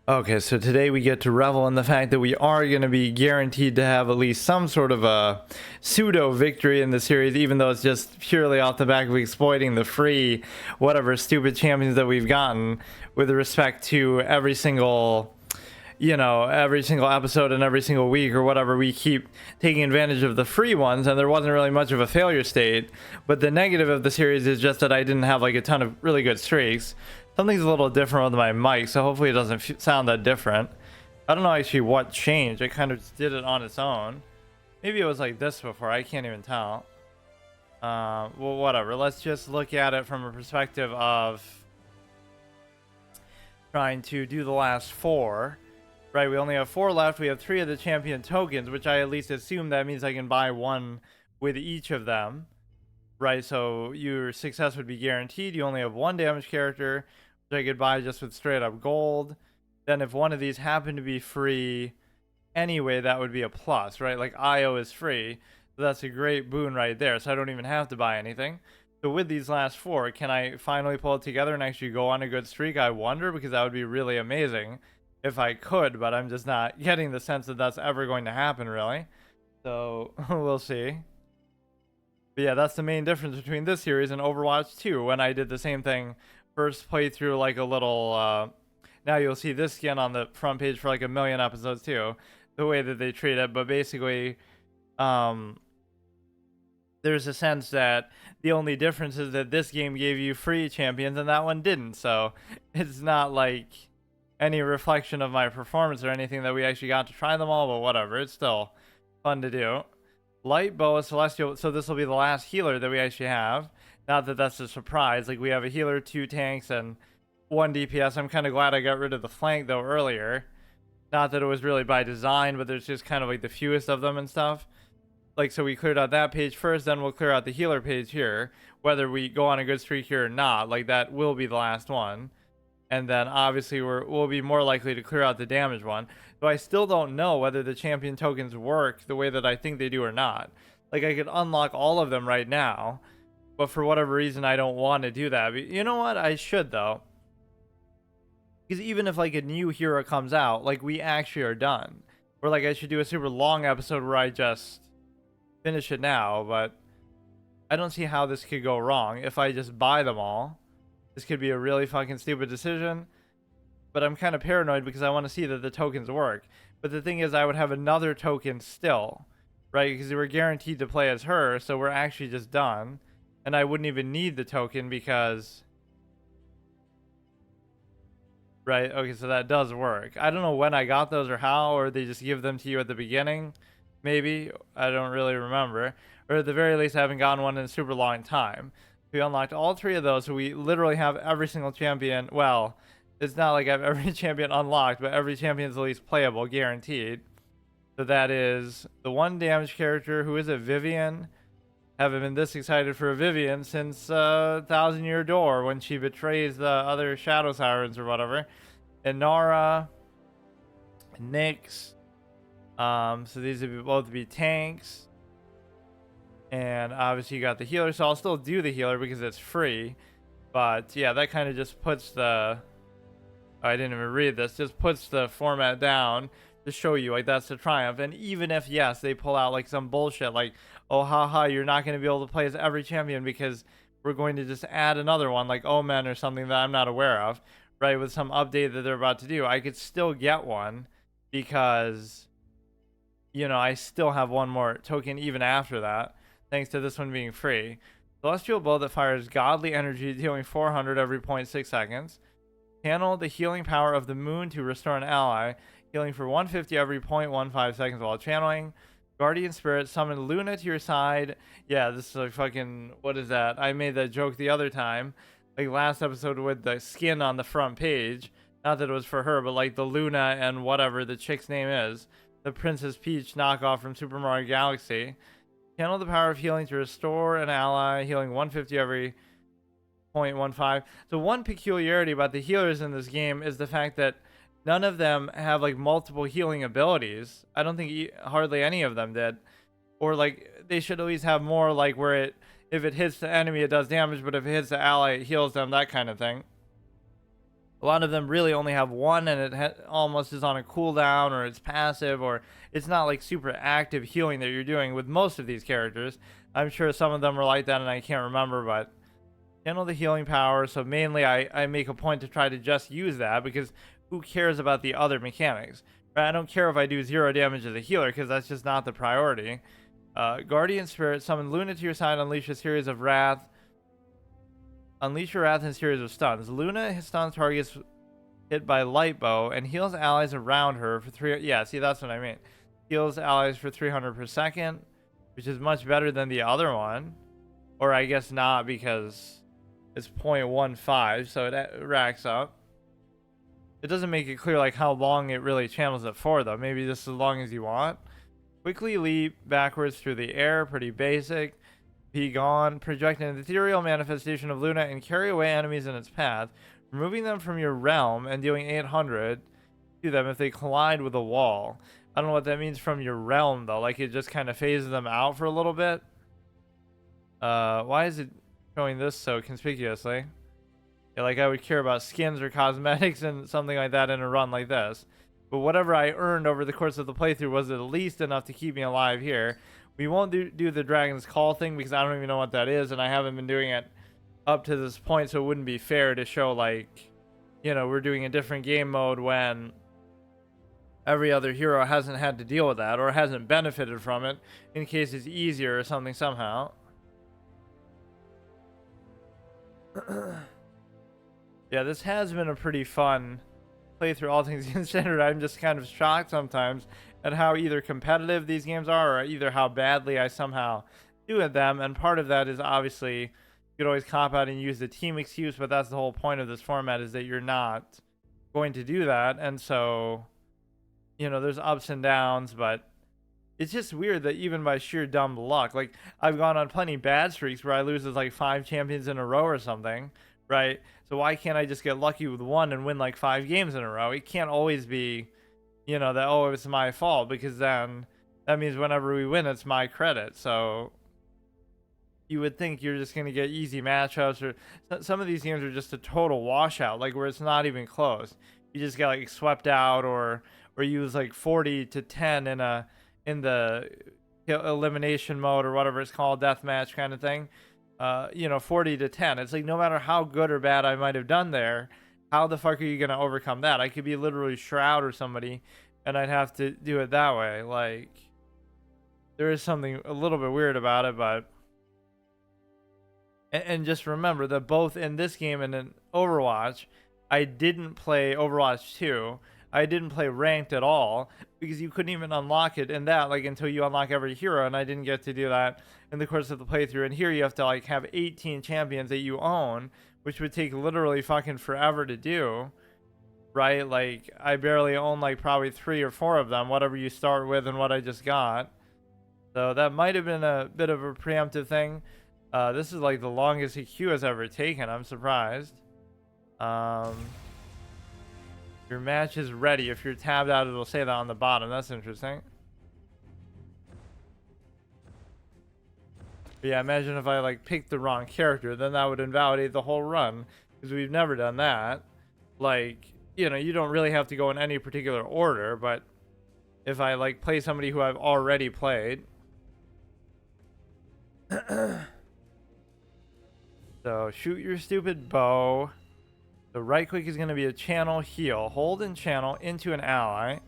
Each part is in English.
Okay, so today we get to revel in the fact that we are going to be guaranteed to have at least some sort of a pseudo victory in the series, even though it's just purely off the back of exploiting the free, whatever stupid champions that we've gotten with respect to every single, every single episode and every single week or whatever. We keep taking advantage of the free ones, and there wasn't really much of a failure state. But the negative of the series is just that I didn't have like a ton of really good streaks. Something's a little different with my mic, so hopefully it doesn't sound that different. I don't know actually what changed. It kind of just did it on its own. Maybe it was like this before. I can't even tell. Well, whatever. Let's just look at it from a perspective of trying to do the last four. Right, we only have 4 left. We have 3 of the champion tokens, which I at least assume that means I can buy one with each of them. Right, so your success would be guaranteed. You only have 1 damage character, which I could buy just with straight up gold. Then if one of these happened to be free anyway, that would be a plus, right? Like IO is free, so that's a great boon right there, so I don't even have to buy anything. So with these last 4, can I finally pull it together and actually go on a good streak? I wonder, because that would be really amazing if I could, but I'm just not getting the sense that that's ever going to happen, really. So we'll see. But yeah, that's the main difference between this series and Overwatch 2, when I did the same thing first playthrough, like a little now you'll see this skin on the front page for like a million episodes too, the way that they treat it. But basically there's a sense that the only difference is that this game gave you free champions and that one didn't, so it's not like any reflection of my performance or anything that we actually got to try them all, but whatever, it's still fun to do. Light bow, celestial, so this will be the last healer that we actually have. Not that that's a surprise. Like, we have a healer, 2 tanks, and 1 DPS. I'm kind of glad I got rid of the flank, though, earlier. Not that it was really by design, but there's just kind of, like, the fewest of them and stuff. Like, so we cleared out that page first, then we'll clear out the healer page here. Whether we go on a good streak here or not, like, that will be the last one. And then, obviously, we'll be more likely to clear out the damage one. But I still don't know whether the champion tokens work the way that I think they do or not. Like, I could unlock all of them right now, but for whatever reason, I don't want to do that. But you know what? I should, though. Because even if, like, a new hero comes out, like, we actually are done. Or, like, I should do a super long episode where I just finish it now, but I don't see how this could go wrong if I just buy them all. This could be a really fucking stupid decision, but I'm kind of paranoid because I want to see that the tokens work. But the thing is, I would have another token still, right? Because we're guaranteed to play as her, so we're actually just done. And I wouldn't even need the token because... Right, okay, so that does work. I don't know when I got those or how, or they just give them to you at the beginning, maybe. I don't really remember. Or at the very least, I haven't gotten one in a super long time. We unlocked all 3 of those, so we literally have every single champion. Well, it's not like I have every champion unlocked, but every champion is at least playable, guaranteed. So that is the 1 damage character. Who is it? Vivian. Haven't been this excited for a Vivian since Thousand Year Door, when she betrays the other Shadow Sirens or whatever. Inara, Nyx. So these would both be tanks. And obviously you got the healer, so I'll still do the healer because it's free. But yeah, that kind of just puts the... I didn't even read this. Just puts the format down to show you, like, that's the triumph. And even if, yes, they pull out, like, some bullshit, like, oh, haha, you're not going to be able to play as every champion because we're going to just add another one, like Omen or something that I'm not aware of, right, with some update that they're about to do, I could still get one because, I still have one more token even after that, thanks to this one being free. Celestial bow that fires godly energy, dealing 400 every 0.6 seconds. Channel the healing power of the moon to restore an ally, healing for 150 every 0.15 seconds while channeling. Guardian Spirit, summon Luna to your side. Yeah, this is like fucking... What is that? I made that joke the other time. Like last episode with the skin on the front page. Not that it was for her, but like the Luna and whatever the chick's name is. The Princess Peach knockoff from Super Mario Galaxy. Channel the power of healing to restore an ally, healing 150 every 0.15. So one peculiarity about the healers in this game is the fact that none of them have like multiple healing abilities. I don't think hardly any of them did. Or like they should at least have more, like where if it hits the enemy it does damage, but if it hits the ally it heals them, that kind of thing. A lot of them really only have one, and it almost is on a cooldown, or it's passive, or it's not like super active healing that you're doing with most of these characters. I'm sure some of them are like that and I can't remember, but channel the healing power. So mainly I make a point to try to just use that, because who cares about the other mechanics, right? I don't care if I do 0 damage as a healer, because that's just not the priority. Guardian Spirit, summon Luna to your side, unleash a series of wrath. Unleash your wrath in a series of stuns. Luna stuns targets hit by light bow and heals allies around her for 3. Yeah, see, that's what I mean. Heals allies for 300 per second, which is much better than the other one. Or I guess not, because it's 0.15, so it racks up. It doesn't make it clear like how long it really channels it for, though. Maybe just as long as you want. Quickly leap backwards through the air, pretty basic. Be gone, project an ethereal manifestation of Luna and carry away enemies in its path, removing them from your realm and dealing 800 to them if they collide with a wall. I don't know what that means, from your realm, though. Like, it just kind of phases them out for a little bit. Why is it showing this so conspicuously? Yeah, like I would care about skins or cosmetics and something like that in a run like this. But whatever I earned over the course of the playthrough was at least enough to keep me alive here. We won't do the Dragon's Call thing, because I don't even know what that is, and I haven't been doing it up to this point, so it wouldn't be fair to show, like, you know, we're doing a different game mode when every other hero hasn't had to deal with that, or hasn't benefited from it, in case it's easier or something somehow. Yeah, this has been a pretty fun playthrough, all things considered. I'm just kind of shocked sometimes at how either competitive these games are, or either how badly I somehow do at them. And part of that is obviously you could always cop out and use the team excuse, but that's the whole point of this format, is that you're not going to do that. And so, you know, there's ups and downs, but it's just weird that even by sheer dumb luck, like I've gone on plenty bad streaks where I lose with like 5 champions in a row or something, right? So why can't I just get lucky with one and win like 5 games in a row? It can't always be, you know, that, oh, it's my fault, because then that means whenever we win, it's my credit. So you would think you're just going to get easy matchups, or some of these games are just a total washout, like where it's not even close. You just get like swept out, or use like 40-10 in the elimination mode, or whatever it's called, deathmatch kind of thing. You know, 40-10. It's like, no matter how good or bad I might have done there, how the fuck are you going to overcome that? I could be literally Shroud or somebody, and I'd have to do it that way. Like, there is something a little bit weird about it, but... And just remember that both in this game and in Overwatch, I didn't play Overwatch 2. I didn't play ranked at all, because you couldn't even unlock it in that, like, until you unlock every hero, and I didn't get to do that in the course of the playthrough. And here you have to like have 18 champions that you own, which would take literally fucking forever to do, right? Like, I barely own like probably 3 or 4 of them, whatever you start with and what I just got. So that might have been a bit of a preemptive thing. This is like the longest a queue has ever taken. I'm surprised. Your match is ready. If you're tabbed out, it'll say that on the bottom. That's interesting. But yeah, imagine if I like picked the wrong character, then that would invalidate the whole run, because we've never done that. Like, you know, you don't really have to go in any particular order, but if I like play somebody who I've already played. So shoot your stupid bow. The right click is going to be a channel heal. Hold and channel into an ally.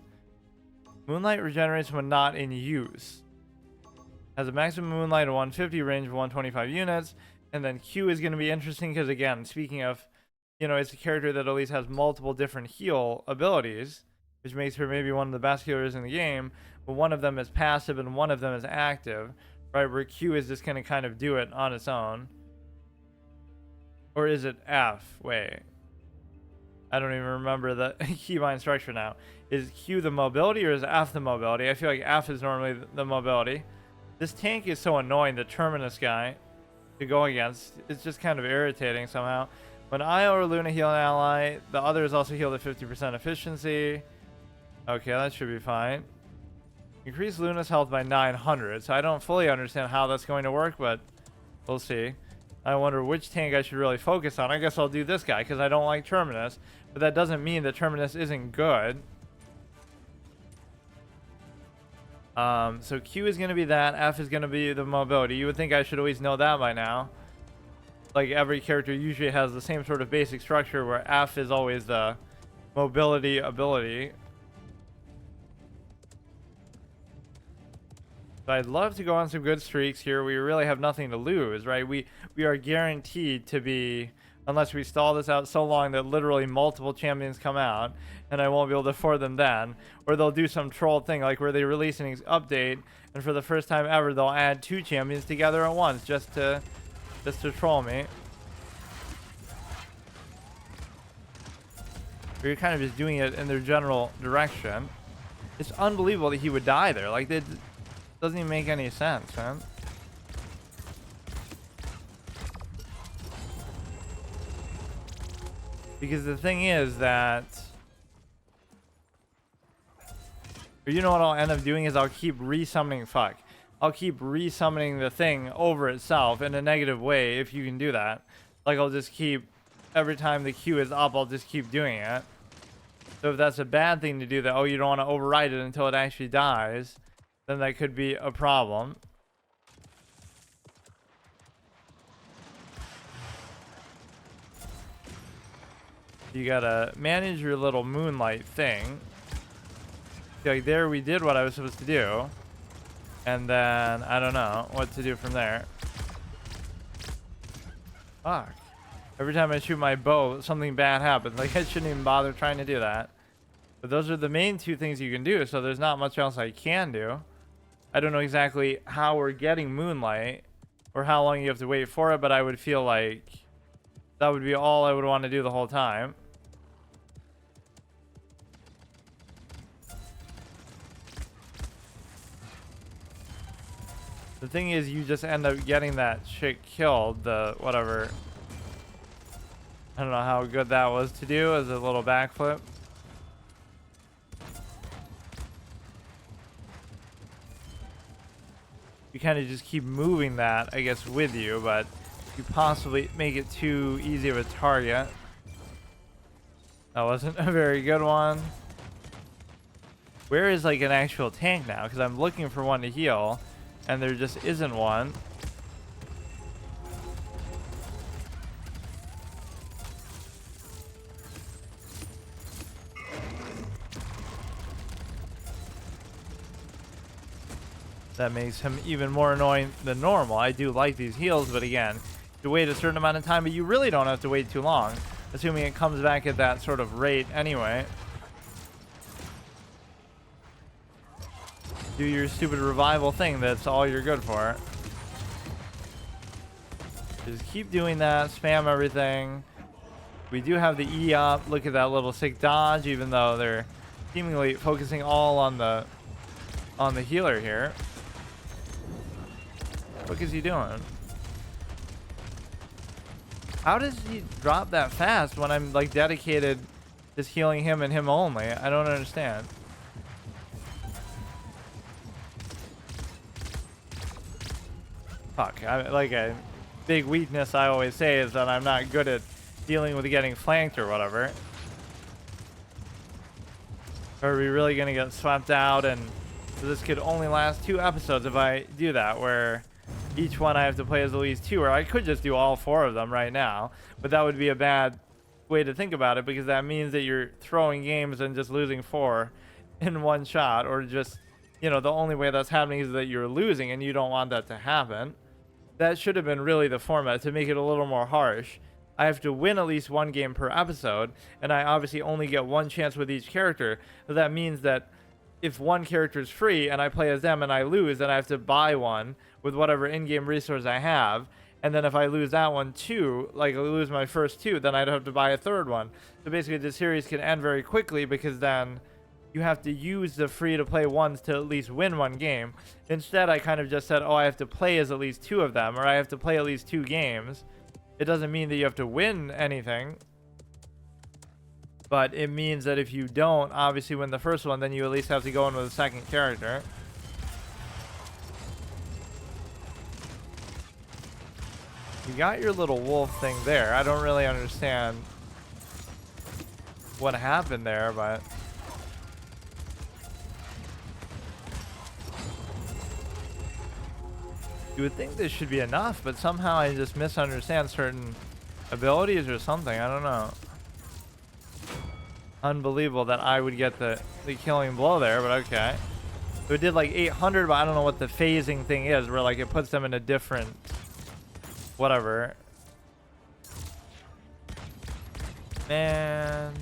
Moonlight regenerates when not in use. Has a maximum moonlight of 150, range of 125 units. And then Q is going to be interesting because, again, speaking of, you know, it's a character that at least has multiple different heal abilities, which makes her maybe one of the best healers in the game. But one of them is passive and one of them is active, right? Where Q is just going to kind of do it on its own. Or is it F? Wait. I don't even remember the keybind structure now. Is Q the mobility or is F the mobility? I feel like F is normally the mobility. This tank is so annoying, the Terminus guy, to go against. It's just kind of irritating somehow. When Io or Luna heal an ally, the others also heal to 50% efficiency. Okay, that should be fine. Increase Luna's health by 900. So I don't fully understand how that's going to work, but we'll see. I wonder which tank I should really focus on. I guess I'll do this guy because I don't like Terminus, but that doesn't mean that Terminus isn't good. So Q is going to be that. F is going to be the mobility. You would think I should always know that by now. Like every character usually has the same sort of basic structure where F is always the mobility ability. So I'd love to go on some good streaks here. We really have nothing to lose, right? We are guaranteed to be, unless we stall this out so long that literally multiple champions come out and I won't be able to afford them then, or they'll do some troll thing like where they release an update and for the first time ever they'll add 2 champions together at once just to troll me. We're kind of just doing it in their general direction. It's unbelievable that he would die there. Like, it doesn't even make any sense, man. Because the thing is that, or you know what I'll end up doing is I'll keep resummoning, I'll keep resummoning the thing over itself in a negative way if you can do that. Like, I'll just keep, every time the Q is up, I'll just keep doing it. So if that's a bad thing to do, that, oh, you don't want to override it until it actually dies, then that could be a problem. You gotta manage your little moonlight thing. Like, there we did what I was supposed to do. And then, I don't know what to do from there. Fuck. Every time I shoot my bow, something bad happens. Like, I shouldn't even bother trying to do that. But those are the main 2 things you can do, so there's not much else I can do. I don't know exactly how we're getting moonlight or how long you have to wait for it, but I would feel like that would be all I would want to do the whole time. The thing is, you just end up getting that chick killed, the whatever. I don't know how good that was to do as a little backflip. You kind of just keep moving that, I guess, with you, but you possibly make it too easy of a target. That wasn't a very good one. Where is like an actual tank now? Because I'm looking for one to heal, and there just isn't one. That makes him even more annoying than normal. I do like these heals, but again, you wait a certain amount of time, but you really don't have to wait too long, assuming it comes back at that sort of rate anyway. Do your stupid revival thing, that's all you're good for. Just keep doing that, spam everything. We do have the E up. Look at that little sick dodge, even though they're seemingly focusing all on the healer here. What is he doing? How does he drop that fast when I'm like dedicated just healing him and him only? I don't understand. Fuck, like a big weakness I always say is that I'm not good at dealing with getting flanked or whatever. Are we really gonna get swept out? And so this could only last 2 episodes if I do that, where each one I have to play as at least 2, or I could just do all 4 of them right now, but that would be a bad way to think about it, because that means that you're throwing games and just losing 4 in one shot, or just, you know, the only way that's happening is that you're losing, and you don't want that to happen. That should have been really the format, to make it a little more harsh. I have to win at least 1 game per episode, and I obviously only get 1 chance with each character. So that means that if 1 character is free and I play as them and I lose, then I have to buy 1 with whatever in-game resource I have. And then if I lose that one too, like I lose my first 2, then I'd have to buy a 3rd one. So basically the series can end very quickly, because then you have to use the free-to-play ones to at least win 1 game. Instead, I kind of just said, oh, I have to play as at least 2 of them, or I have to play at least 2 games. It doesn't mean that you have to win anything, but it means that if you don't obviously win the first one, then you at least have to go in with a 2nd character. You got your little wolf thing there. I don't really understand what happened there, but you would think this should be enough, but somehow I just misunderstand certain abilities or something. I don't know. Unbelievable that I would get the killing blow there, but okay. So it did like 800, but I don't know what the phasing thing is, where like it puts them in a different whatever. Man.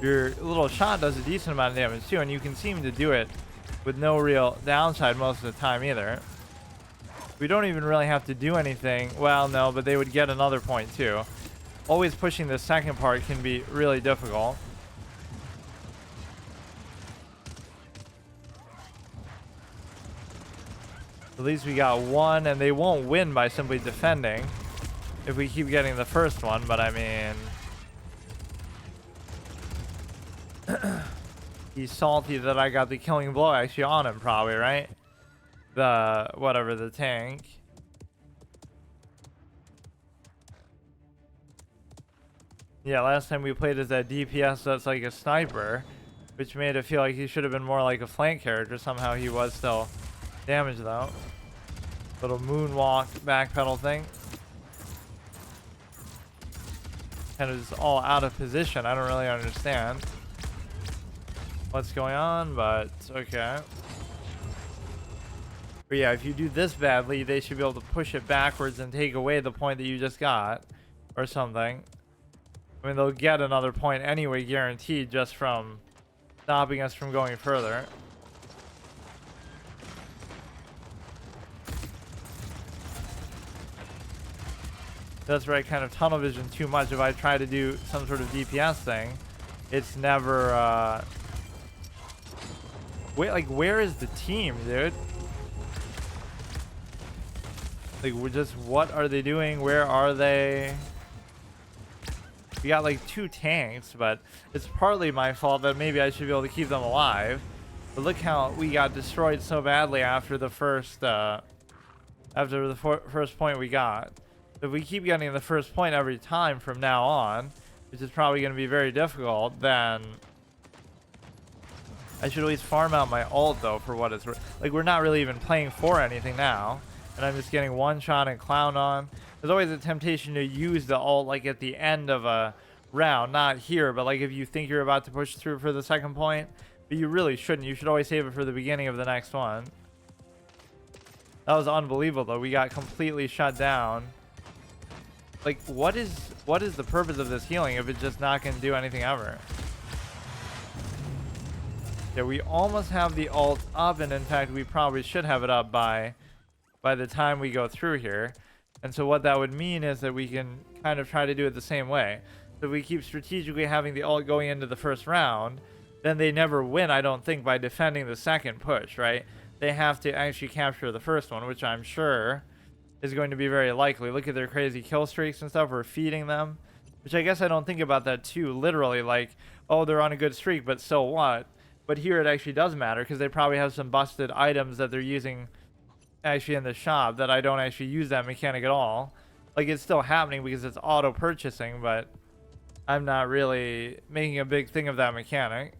Your little shot does a decent amount of damage too, and you can seem to do it with no real downside most of the time either. We don't even really have to do anything. Well, no, but they would get another point too. Always pushing the second part can be really difficult. At least we got one, and they won't win by simply defending if we keep getting the first one, but I mean... He's salty that I got the killing blow actually on him, probably, right? The, whatever, the tank. Yeah, last time we played as that DPS that's like a sniper, which made it feel like he should have been more like a flank character. Somehow he was still damaged though. Little moonwalk backpedal thing. Kind of just all out of position. I don't really understand what's going on, but okay. But yeah, if you do this badly, they should be able to push it backwards and take away the point that you just got or something. I mean, they'll get another point anyway, guaranteed, just from stopping us from going further. That's where I kind of tunnel vision too much. If I try to do some sort of DPS thing, it's never, wait, like, where is the team, dude? Like, we're just, what are they doing? Where are they? We got like 2 tanks, but it's partly my fault that maybe I should be able to keep them alive. But look how we got destroyed so badly after the first, first point we got. If we keep getting the first point every time from now on, which is probably going to be very difficult, then I should at least farm out my ult though for what it's worth. Like, we're not really even playing for anything now, and I'm just getting one shot and clown on. There's always a temptation to use the ult like at the end of a round, not here, but like if you think you're about to push through for the second point, but you really shouldn't. You should always save it for the beginning of the next one. That was unbelievable though. We got completely shut down. Like, what is the purpose of this healing if it's just not going to do anything ever? Yeah, we almost have the ult up, and in fact we probably should have it up by the time we go through here. And so what that would mean is that we can kind of try to do it the same way. So if we keep strategically having the ult going into the first round, then they never win, I don't think, by defending the second push, right? They have to actually capture the first one, which I'm sure is going to be very likely. Look at their crazy kill streaks and stuff. We're feeding them, which I guess I don't think about that too literally, like, oh, they're on a good streak, but so what? But here it actually does matter, because they probably have some busted items that they're using actually in the shop that I don't actually use that mechanic at all. Like, it's still happening because it's auto purchasing, but I'm not really making a big thing of that mechanic.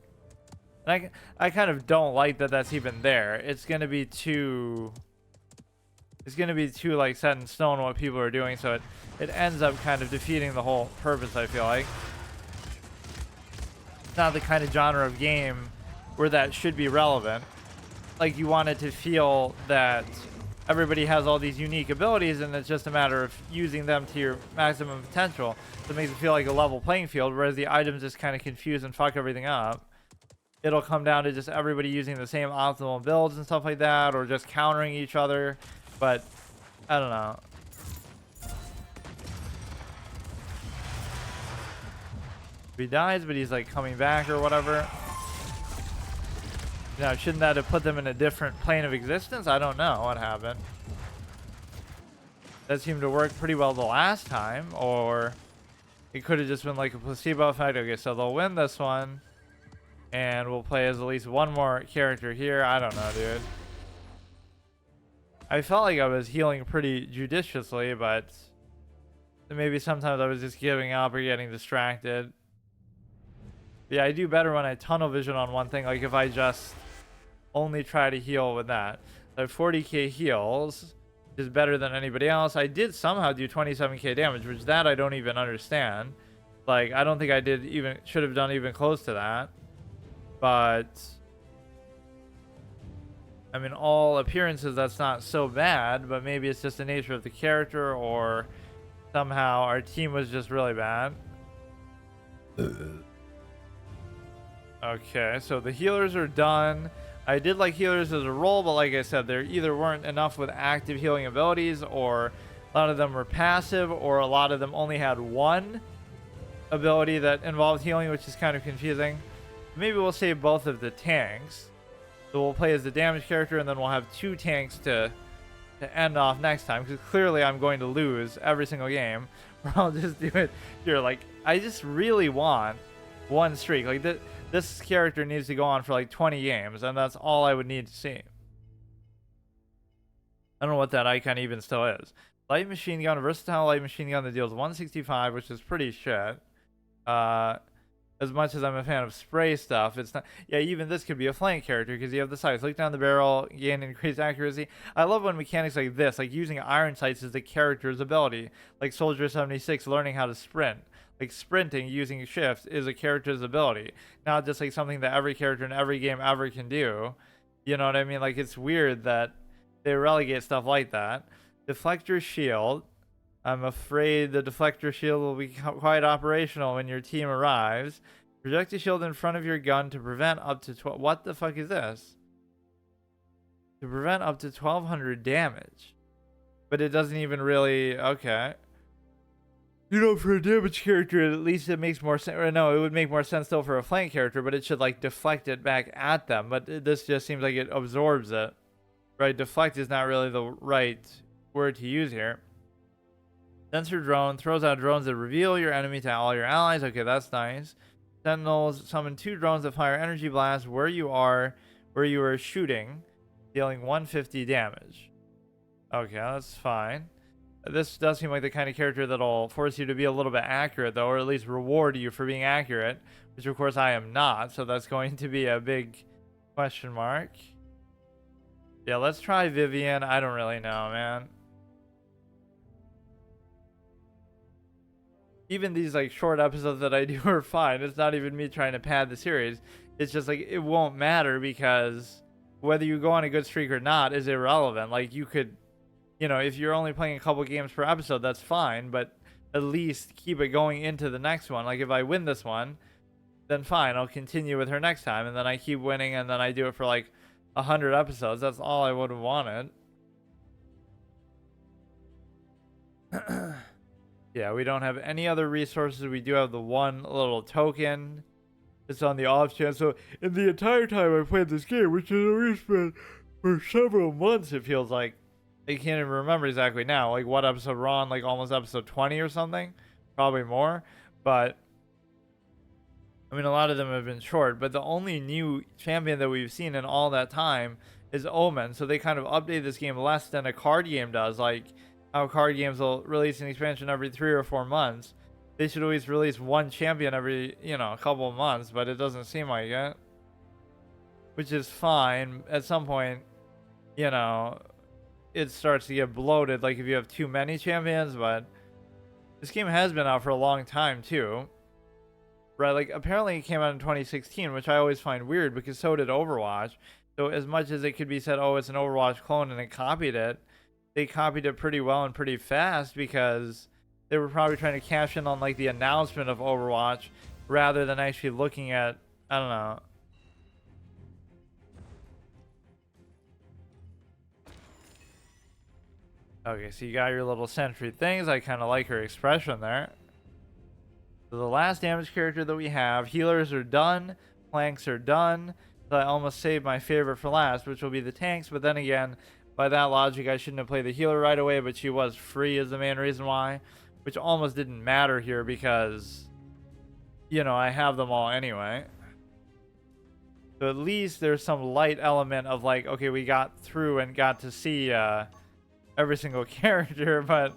And I kind of don't like that that's even there. It's gonna be too like set in stone what people are doing, so it ends up kind of defeating the whole purpose, I feel like. It's not the kind of genre of game where that should be relevant. Like, you want it to feel that everybody has all these unique abilities, and it's just a matter of using them to your maximum potential. So it makes it feel like a level playing field, whereas the items just kind of confuse and fuck everything up. It'll come down to just everybody using the same optimal builds and stuff like that, or just countering each other. But I don't know. He dies, but he's like coming back or whatever. Now, shouldn't that have put them in a different plane of existence? I don't know what happened. That seemed to work pretty well the last time, or it could have just been like a placebo effect. Okay, so they'll win this one, and we'll play as at least one more character here. I don't know, dude. I felt like I was healing pretty judiciously, but maybe sometimes I was just giving up or getting distracted. Yeah, I do better when I tunnel vision on one thing, like if I just only try to heal with that. So I have 40k heals, which is better than anybody else. I did somehow do 27k damage, which that I don't even understand. Like, I don't think I should have done even close to that. But I mean, all appearances, that's not so bad, but maybe it's just the nature of the character, or somehow our team was just really bad. Okay, so the healers are done. I did like healers as a role, but like I said, there either weren't enough with active healing abilities, or a lot of them were passive, or a lot of them only had one ability that involved healing, which is kind of confusing. Maybe we'll save both of the tanks. So we'll play as the damage character, and then we'll have 2 tanks to end off next time, because clearly I'm going to lose every single game. Or I'll just do it here. Like, I just really want one streak. Like, this character needs to go on for like 20 games, and that's all I would need to see. I don't know what that icon even still is. Light machine gun, versatile light machine gun that deals 165, which is pretty shit. As much as I'm a fan of spray stuff, it's not. Yeah, even this could be a flank character because you have the sights. Look down the barrel, gain increased accuracy. I love when mechanics like this, like using iron sights is the character's ability. Like Soldier 76 learning how to sprint. Like sprinting using shift is a character's ability, not just like something that every character in every game ever can do. You know what I mean? Like, it's weird that they relegate stuff like that. Deflector shield. I'm afraid the deflector shield will be quite operational when your team arrives. Project a shield in front of your gun to prevent up to 12. What the fuck is this? To prevent up to 1200 damage. But it doesn't even really. Okay. You know, for a damage character, at least it makes more sense. Or no, it would make more sense still for a flank character, but it should like deflect it back at them. But this just seems like it absorbs it. Right? Deflect is not really the right word to use here. Sensor drone throws out drones that reveal your enemy to all your allies. Okay, that's nice. Sentinels summon 2 drones that fire energy blasts where you are shooting, dealing 150 damage. Okay, that's fine. This does seem like the kind of character that'll force you to be a little bit accurate, though, or at least reward you for being accurate, which of course I am not, so that's going to be a big question mark. Yeah, let's try Vivian. I don't really know, man. Even these like short episodes that I do are fine. It's not even me trying to pad the series. It's just like it won't matter because whether you go on a good streak or not is irrelevant. Like, you could, you know, if you're only playing a couple games per episode, that's fine, but at least keep it going into the next one. Like, if I win this one, then fine, I'll continue with her next time, and then I keep winning, and then I do it for like 100 episodes. That's all I would have wanted. Yeah, we don't have any other resources. We do have the one little token. It's on the off chance. So in the entire time I played this game, which has already been for several months, it feels like. I can't even remember exactly now. Like, what episode we're on, like almost episode 20 or something. Probably more. But I mean, a lot of them have been short. But the only new champion that we've seen in all that time is Omen. So they kind of update this game less than a card game does. Like, how card games will release an expansion every 3 or 4 months. They should always release one champion every, you know, a couple of months, but it doesn't seem like it. Which is fine. At some point, you know, it starts to get bloated, like if you have too many champions, but this game has been out for a long time too. Right, like apparently it came out in 2016, which I always find weird because so did Overwatch. So as much as it could be said, oh, it's an Overwatch clone and it copied it, they copied it pretty well and pretty fast because they were probably trying to cash in on like the announcement of Overwatch rather than actually looking at, I don't know. Okay, so you got your little sentry things. I kind of like her expression there. So the last damage character that we have, healers are done, flanks are done. So I almost saved my favorite for last, which will be the tanks, but then again, by that logic, I shouldn't have played the healer right away, but she was free is the main reason why, which almost didn't matter here because, you know, I have them all anyway. So at least there's some light element of like, okay, we got through and got to see every single character, but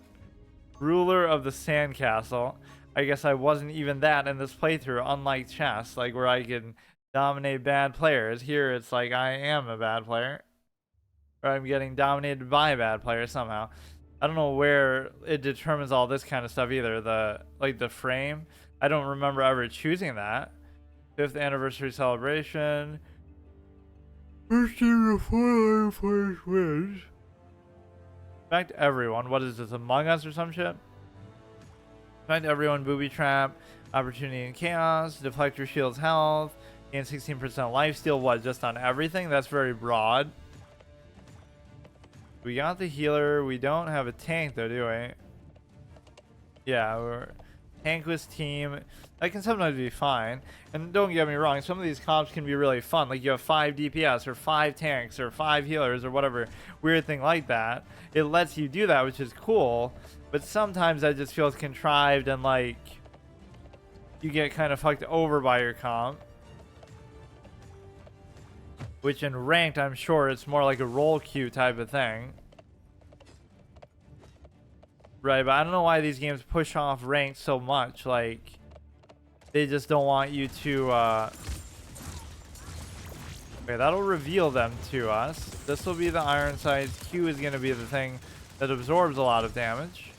ruler of the sandcastle. I guess I wasn't even that in this playthrough, unlike chess, like where I can dominate bad players. Here it's like I am a bad player, or I'm getting dominated by a bad player somehow. I don't know where it determines all this kind of stuff either. The frame. I don't remember ever choosing that. 5th anniversary celebration. First team to 4 players wins. Affect everyone. What is this? Among Us or some shit? Affect everyone. Booby trap. Opportunity and chaos. Deflector shields health. Gain 16% lifesteal. What? Just on everything? That's very broad. We got the healer. We don't have a tank though, do we? Yeah, we're tankless team. That can sometimes be fine. And don't get me wrong, some of these comps can be really fun. Like you have 5 DPS or 5 tanks or 5 healers or whatever weird thing like that. It lets you do that, which is cool. But sometimes that just feels contrived and like you get kind of fucked over by your comp. Which in ranked, I'm sure it's more like a roll queue type of thing. Right, but I don't know why these games push off ranked so much. Like, they just don't want you to, Okay, that'll reveal them to us. This will be the iron sights. Q is going to be the thing that absorbs a lot of damage.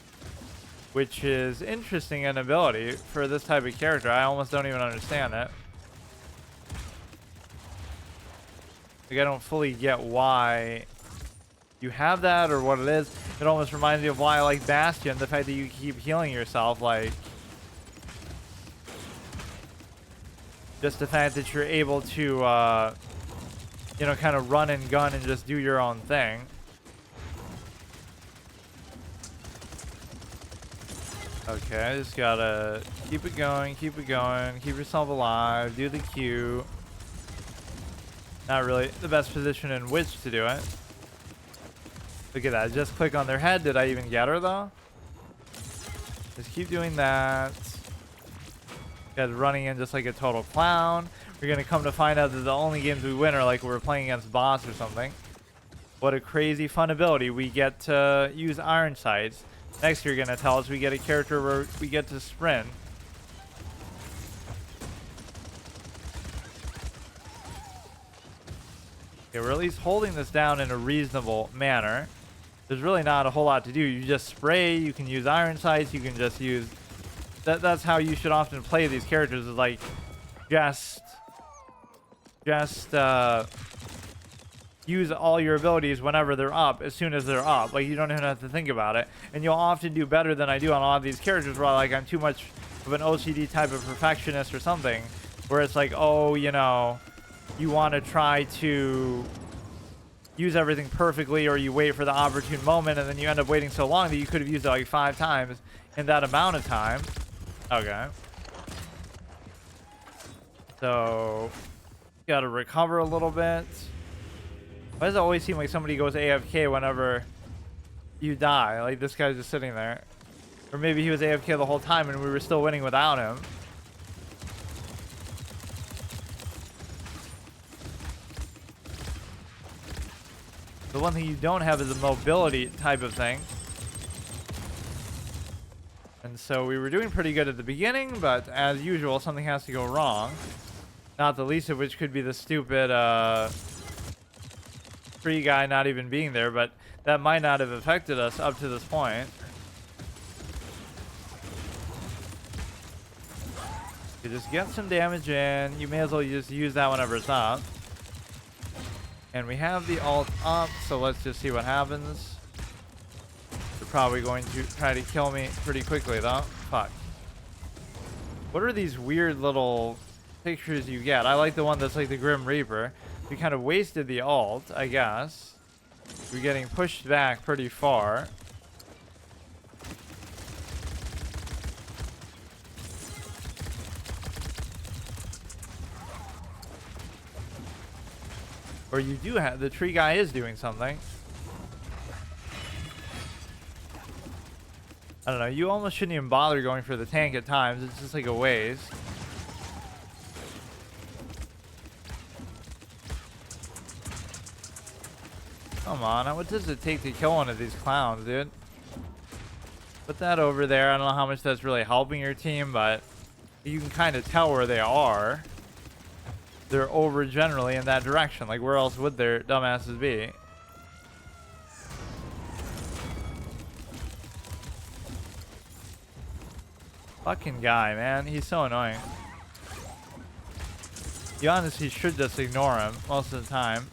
Which is interesting in ability for this type of character. I almost don't even understand it. Like, I don't fully get why you have that or what it is. It almost reminds me of why I like Bastion. The fact that you keep healing yourself, like, just the fact that you're able to, you know, kind of run and gun and just do your own thing. Okay, I just gotta keep it going, keep yourself alive, do the Q. Not really the best position in which to do it. Look at that, just click on their head. Did I even get her though? Just keep doing that. Guys running in just like a total clown. We're gonna come to find out that the only games we win are like we're playing against boss or something. What a crazy fun ability. We get to use iron sights. Next you're gonna tell us we get a character where we get to sprint. Okay, we're at least holding this down in a reasonable manner. There's really not a whole lot to do. You just spray, you can use iron sights, you can just use... That's how you should often play these characters, is like just use all your abilities whenever they're up, as soon as they're up. Like, you don't even have to think about it. And you'll often do better than I do on a lot of these characters where like I'm too much of an OCD type of perfectionist or something, where it's like, oh, you know, you want to try to use everything perfectly, or you wait for the opportune moment and then you end up waiting so long that you could have used it like 5 times in that amount of time. Okay. So, gotta recover a little bit. Why does it always seem like somebody goes AFK whenever you die? Like, this guy's just sitting there. Or maybe he was AFK the whole time and we were still winning without him. The one thing you don't have is a mobility type of thing. And so we were doing pretty good at the beginning, but as usual, something has to go wrong. Not the least of which could be the stupid free guy not even being there, but that might not have affected us up to this point. You just get some damage in. You may as well just use that whenever it's up. And we have the ult up, so let's just see what happens. They're probably going to try to kill me pretty quickly though. Fuck. What are these weird little pictures you get? I like the one that's like the Grim Reaper. We kind of wasted the ult, I guess. We're getting pushed back pretty far. Or you do have, the tree guy is doing something. I don't know, you almost shouldn't even bother going for the tank at times. It's just like a waste. Come on, what does it take to kill one of these clowns, dude? Put that over there. I don't know how much that's really helping your team, but you can kind of tell where they are. They're over generally in that direction. Like, where else would their dumbasses be? Fucking guy, man. He's so annoying. You honestly should just ignore him most of the time.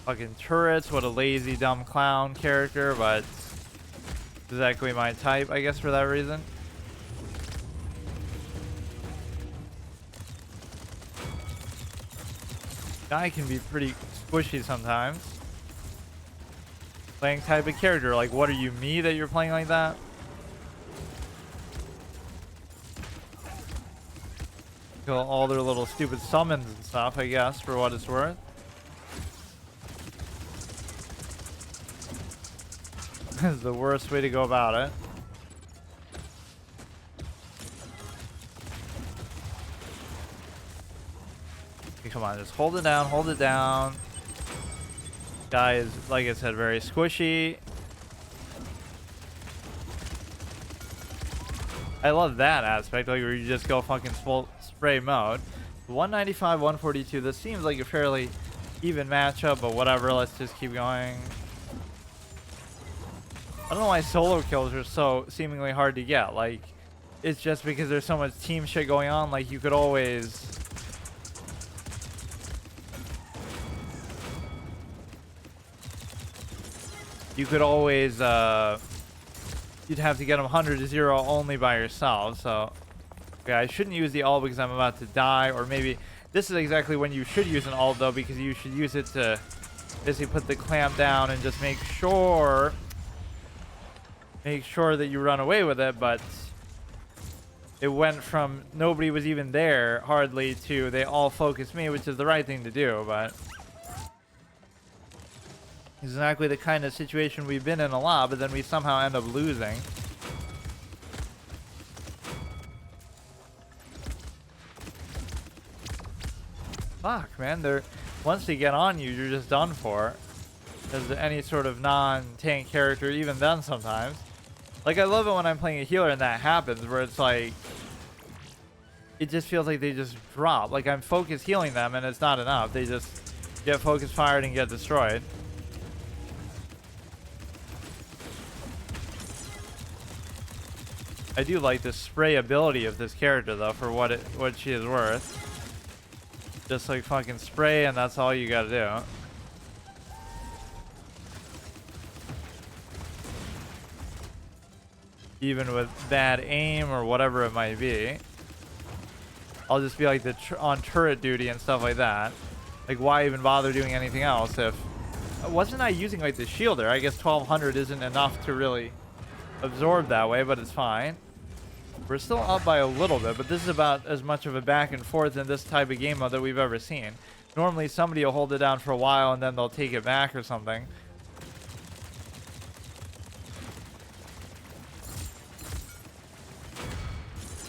Fucking turrets. What a lazy, dumb clown character, but exactly my type, I guess, for that reason. Guy can be pretty squishy sometimes. Playing type of character. Like, what are you, me, that you're playing like that? Kill all their little stupid summons and stuff, I guess, for what it's worth. This is the worst way to go about it. Okay, come on, just hold it down, hold it down. Guy is, like I said, very squishy. I love that aspect, like where you just go fucking spray mode. 195, 142. This seems like a fairly even matchup, but whatever. Let's just keep going. I don't know why solo kills are so seemingly hard to get. Like, it's just because there's so much team shit going on. Like, you could always... you'd have to get them 100 to 0 only by yourself. So, okay, I shouldn't use the ult because I'm about to die. Or maybe this is exactly when you should use an ult, though, because you should use it to basically put the clamp down and just make sure that you run away with it. But it went from nobody was even there hardly to they all focused me, which is the right thing to do, but exactly the kind of situation we've been in a lot, but then we somehow end up losing. Fuck, man, once they get on you, you're just done for. As any sort of non-tank character, even then sometimes. Like, I love it when I'm playing a healer and that happens, where it's like, it just feels like they just drop. Like, I'm focus healing them and it's not enough. They just get focus fired and get destroyed. I do like the spray ability of this character, though, for what she is worth. Just like fucking spray, and that's all you gotta do. Even with bad aim or whatever it might be, I'll just be like on turret duty and stuff like that. Like, why even bother doing anything else if... wasn't I using like the shielder? I guess 1200 isn't enough to really absorb that way, but it's fine. We're still up by a little bit, but this is about as much of a back and forth in this type of game mode that we've ever seen. Normally somebody will hold it down for a while and then they'll take it back or something.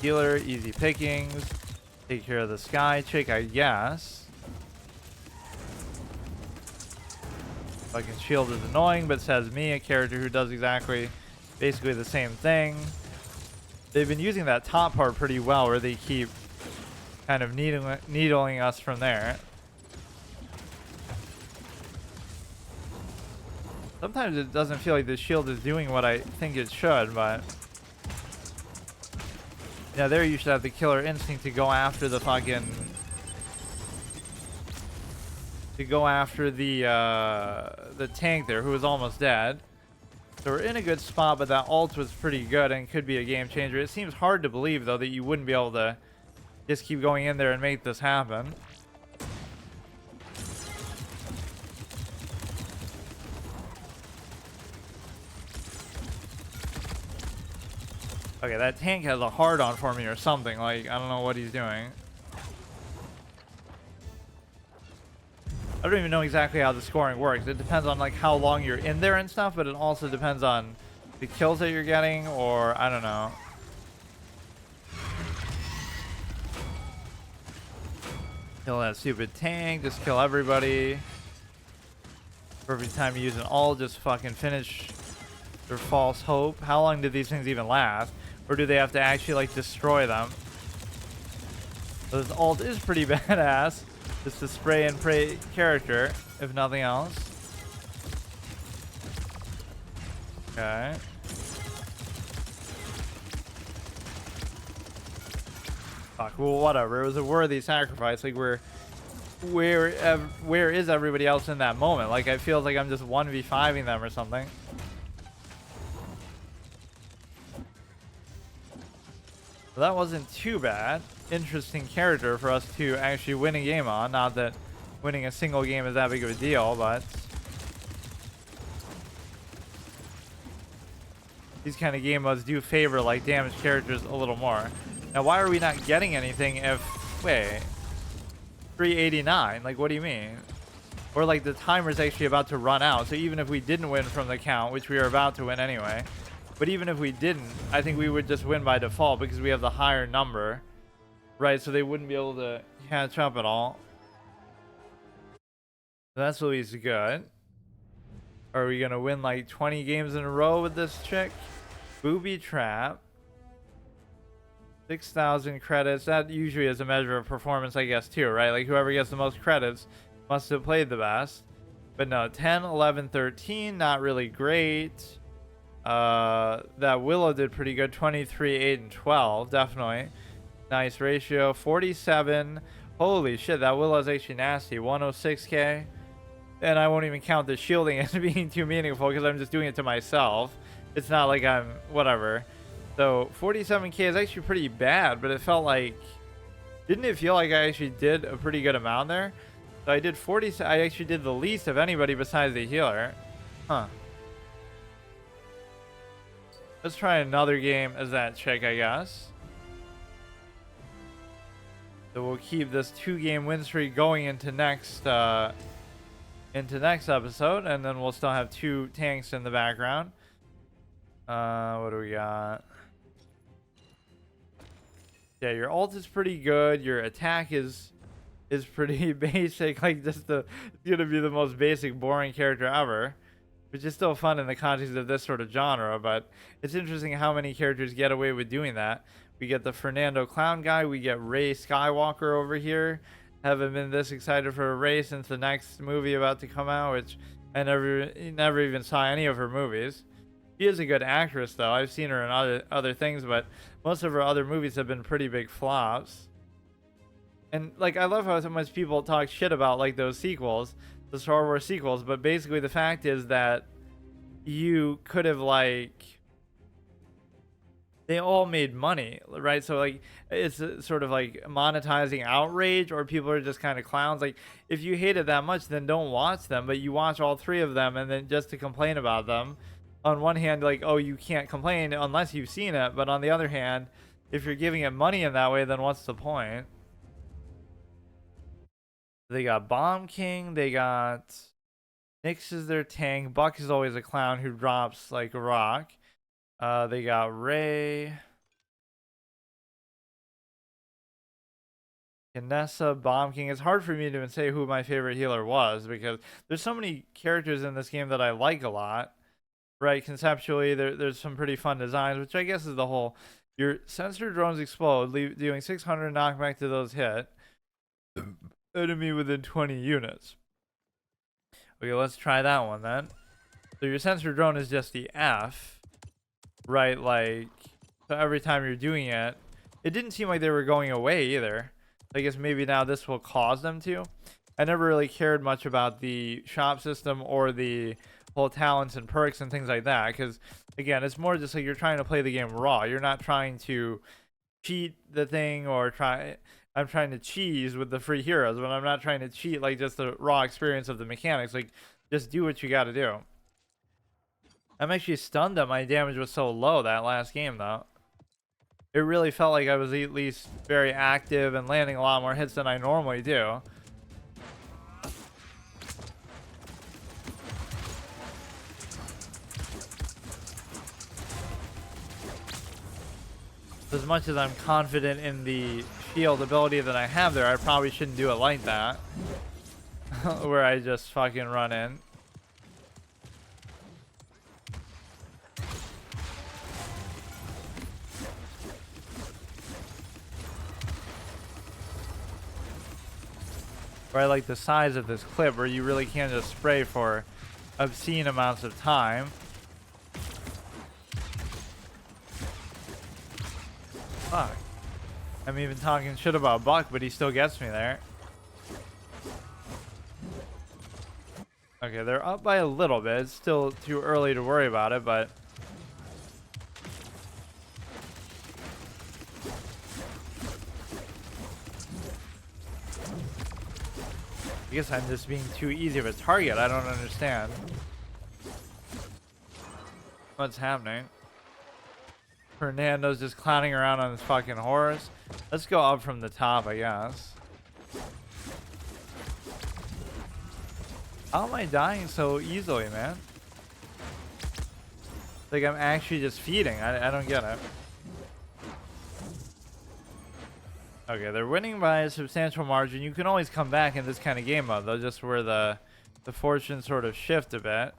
Healer, easy pickings. Take care of the sky chick, I guess. Fucking shield is annoying, but says me, a character who does basically the same thing. They've been using that top part pretty well, where they keep kind of needling us from there. Sometimes it doesn't feel like the shield is doing what I think it should, but... yeah, there you should have the killer instinct to go after the fucking... to go after the tank there, who was almost dead. So we're in a good spot, but that ult was pretty good and could be a game changer. It seems hard to believe, though, that you wouldn't be able to just keep going in there and make this happen. Okay, that tank has a hard-on for me or something. Like, I don't know what he's doing. I don't even know exactly how the scoring works. It depends on like how long you're in there and stuff, but it also depends on the kills that you're getting, or I don't know. Kill that stupid tank. Just kill everybody. Perfect time to use an ult. Just fucking finish their false hope. How long do these things even last? Or do they have to actually like destroy them? So this ult is pretty badass. Just a spray and pray character, if nothing else. Okay. Fuck, well, whatever. It was a worthy sacrifice. Like, where is everybody else in that moment? Like, I feel like I'm just 1v5ing them or something. So that wasn't too bad. Interesting character for us to actually win a game on. Not that winning a single game is that big of a deal, but these kind of game modes do favor like damaged characters a little more. Now, why are we not getting anything if... Wait. 389? Like, what do you mean? Or, like, the timer's actually about to run out. So even if we didn't win from the count, which we are about to win anyway. But even if we didn't, I think we would just win by default because we have the higher number. Right? So they wouldn't be able to catch up at all. So that's at least good. Are we going to win, like, 20 games in a row with this chick? Booby trap. 6,000 credits. That usually is a measure of performance, I guess, too, right? Like, whoever gets the most credits must have played the best. But no, 10, 11, 13, not really great. That Willow did pretty good. 23, 8, and 12, definitely. Nice ratio. 47. Holy shit, that Willow is actually nasty. 106k. And I won't even count the shielding as being too meaningful because I'm just doing it to myself. It's not like I'm... whatever. So 47k is actually pretty bad, but it felt like... Didn't it feel like I actually did a pretty good amount there? So I did 40... I actually did the least of anybody besides the healer. Huh. Let's try another game as that chick, I guess. So we'll keep this 2-game win streak going into next episode, and then we'll still have 2 tanks in the background. What do we got? Yeah, your ult is pretty good. Your attack is pretty basic. Like, just it's gonna be the most basic, boring character ever, which is still fun in the context of this sort of genre. But it's interesting how many characters get away with doing that. We get the Fernando Clown guy. We get Rey Skywalker over here. Haven't been this excited for a Rey since the next movie about to come out, which I never even saw any of her movies. She is a good actress, though. I've seen her in other things, but most of her other movies have been pretty big flops. And, like, I love how so much people talk shit about, like, those sequels, the Star Wars sequels, but basically the fact is that you could have, like... They all made money, right? So, like, it's sort of, like, monetizing outrage, or people are just kind of clowns. Like, if you hate it that much, then don't watch them, but you watch all 3 of them, and then just to complain about them. On one hand, like, oh, you can't complain unless you've seen it. But on the other hand, if you're giving it money in that way, then what's the point? They got Bomb King. They got... Nyx is their tank. Buck is always a clown who drops, like, a rock. They got Rey. Kinessa, Bomb King. It's hard for me to even say who my favorite healer was because there's so many characters in this game that I like a lot. Right, conceptually, there's some pretty fun designs, which I guess is the whole... Your sensor drones explode, doing 600 knockback to those hit. Enemy within 20 units. Okay, let's try that one then. So your sensor drone is just the F. Right, like... So every time you're doing it... It didn't seem like they were going away either. I guess maybe now this will cause them to. I never really cared much about the shop system or the... whole talents and perks and things like that, because again, it's more just like you're trying to play the game raw. You're not trying to cheat the thing or I'm trying to cheese with the free heroes, but I'm not trying to cheat like just the raw experience of the mechanics. Like, just do what you got to do. I'm actually stunned that my damage was so low that last game, though. It really felt like I was at least very active and landing a lot more hits than I normally do. As much as I'm confident in the shield ability that I have there, I probably shouldn't do it like that. Where I just fucking run in. Or I like the size of this clip where you really can't just spray for obscene amounts of time. Fuck. I'm even talking shit about Buck, but he still gets me there. Okay, they're up by a little bit. It's still too early to worry about it, but... I guess I'm just being too easy of a target. I don't understand. What's happening? Fernando's just clowning around on his fucking horse. Let's go up from the top, I guess. How am I dying so easily, man? Like I'm actually just feeding. I don't get it. Okay, they're winning by a substantial margin. You can always come back in this kind of game mode, though, just where the fortunes sort of shift a bit.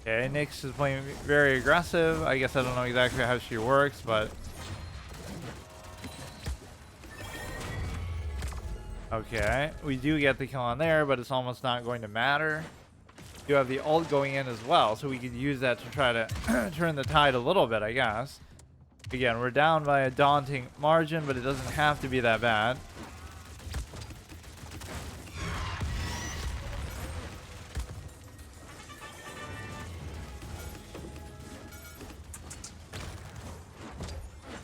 Okay, Nyx is playing very aggressive. I guess I don't know exactly how she works, but... Okay, we do get the kill on there, but it's almost not going to matter. You have the ult going in as well, so we could use that to try to turn the tide a little bit, I guess. Again, we're down by a daunting margin, but it doesn't have to be that bad.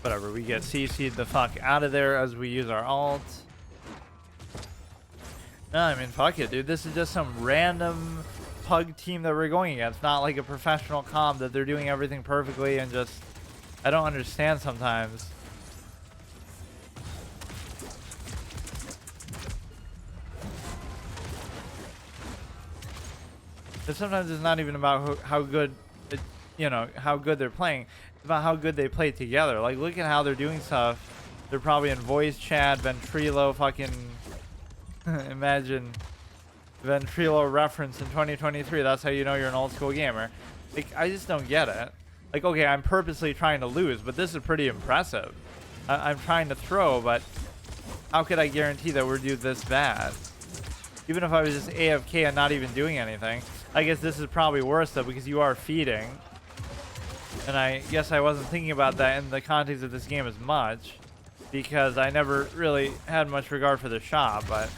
Whatever, we get CC'd the fuck out of there as we use our ult. No, I mean, fuck it, dude. This is just some random pug team that we're going against. Not like a professional comp that they're doing everything perfectly and just... I don't understand sometimes. But sometimes it's not even about how good, you know, how good they're playing. It's about how good they play together. Like, look at how they're doing stuff. They're probably in voice chat, Ventrilo, fucking... Imagine Ventrilo reference in 2023. That's how you know you're an old school gamer. Like, I just don't get it. Like, okay, I'm purposely trying to lose, but this is pretty impressive. I'm trying to throw, but how could I guarantee that we're doing this bad? Even if I was just AFK and not even doing anything. I guess this is probably worse though, because you are feeding. And I guess I wasn't thinking about that in the context of this game as much, because I never really had much regard for the shop, but...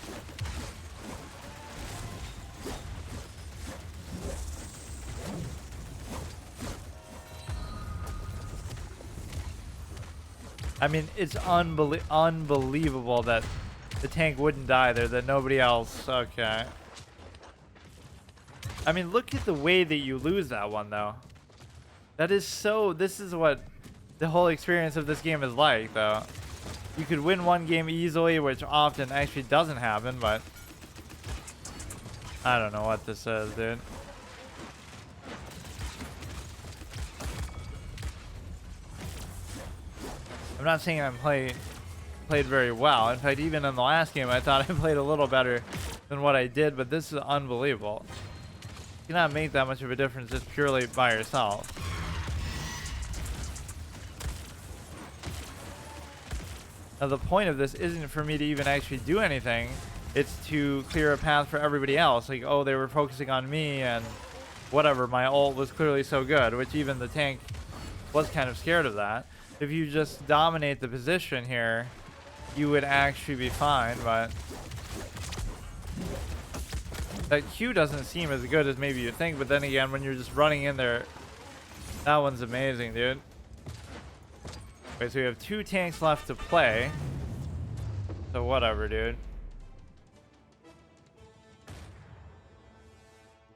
I mean, it's unbelievable that the tank wouldn't die there, that nobody else... Okay. I mean, look at the way that you lose that one, though. That is so... This is what the whole experience of this game is like, though. You could win one game easily, which often actually doesn't happen, but... I don't know what this is, dude. I'm not saying I played very well. In fact, even in the last game, I thought I played a little better than what I did, but this is unbelievable. You cannot make that much of a difference just purely by yourself. Now, the point of this isn't for me to even actually do anything. It's to clear a path for everybody else. Like, oh, they were focusing on me and whatever. My ult was clearly so good, which even the tank was kind of scared of that. If you just dominate the position here, you would actually be fine, but that Q doesn't seem as good as maybe you think, but then again, when you're just running in there, that one's amazing, dude. Okay, so we have 2 tanks left to play. So whatever, dude.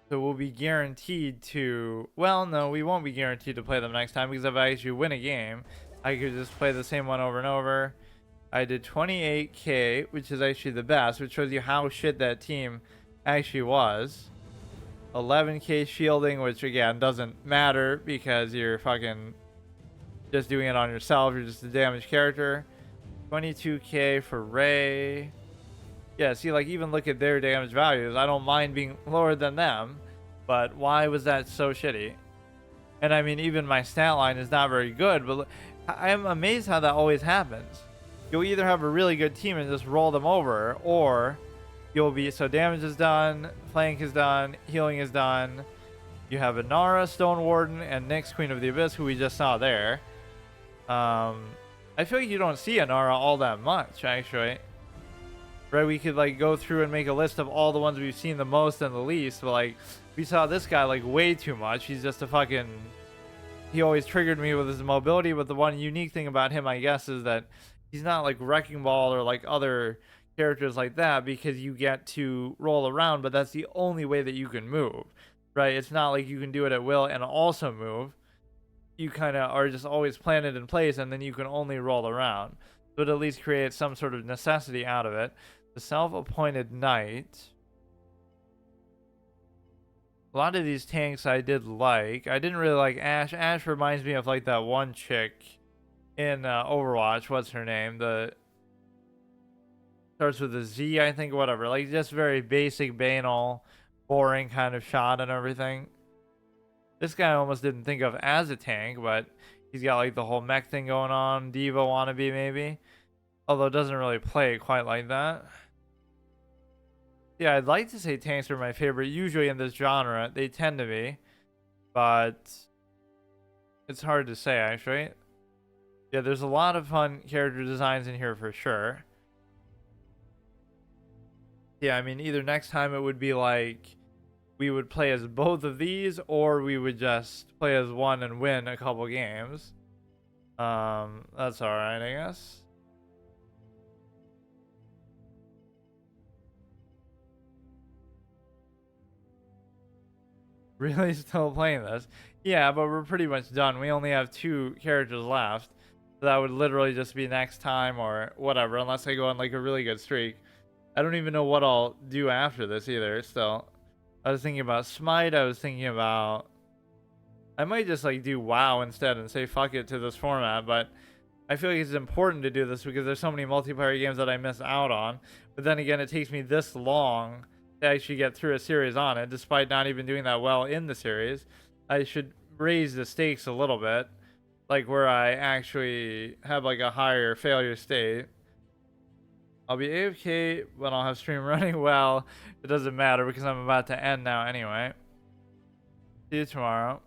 So we'll be guaranteed to... Well, no, we won't be guaranteed to play them next time, because if I actually win a game, I could just play the same one over and over. I did 28k, which is actually the best, which shows you how shit that team actually was. 11k shielding, which again doesn't matter because you're fucking just doing it on yourself. You're just a damaged character. 22k for Ray. Yeah, see, like, even look at their damage values. I don't mind being lower than them, but why was that so shitty? And I mean, even my stat line is not very good, but I am amazed how that always happens. You'll either have a really good team and just roll them over, or you'll be, so damage is done, flank is done, healing is done. You have Inara, Stone Warden, and Nyx, Queen of the Abyss, who we just saw there. I feel like you don't see Inara all that much, actually. Right, we could like go through and make a list of all the ones we've seen the most and the least, but like we saw this guy like way too much. He's just a fucking, he always triggered me with his mobility, but the one unique thing about him, I guess, is that he's not like Wrecking Ball or like other characters like that, because you get to roll around, but that's the only way that you can move, right? It's not like you can do it at will and also move. You kind of are just always planted in place, and then you can only roll around. So it at least creates some sort of necessity out of it. The self-appointed knight. A lot of these tanks I did like. I didn't really like Ashe. Ashe reminds me of like that one chick in Overwatch. What's her name? The starts with a Z, I think. Whatever. Like just very basic, banal, boring kind of shot and everything. This guy I almost didn't think of as a tank, but he's got like the whole mech thing going on. D.va wannabe maybe. Although it doesn't really play quite like that. Yeah, I'd like to say tanks are my favorite. Usually in this genre, they tend to be. But it's hard to say, actually. Yeah, there's a lot of fun character designs in here for sure. Yeah, I mean, either next time it would be like we would play as both of these, or we would just play as one and win a couple games. That's alright, I guess. Really still playing this? Yeah, but we're pretty much done. We only have 2 characters left. So that would literally just be next time or whatever, unless I go on like a really good streak. I don't even know what I'll do after this either, still. I was thinking about Smite, I was thinking about... I might just like do WoW instead and say fuck it to this format, but I feel like it's important to do this because there's so many multiplayer games that I miss out on. But then again, it takes me this long to actually get through a series on it, despite not even doing that well in the series. I should raise the stakes a little bit, like where I actually have like a higher failure state. I'll be AFK when I'll have stream running well. It doesn't matter because I'm about to end now anyway. See you tomorrow.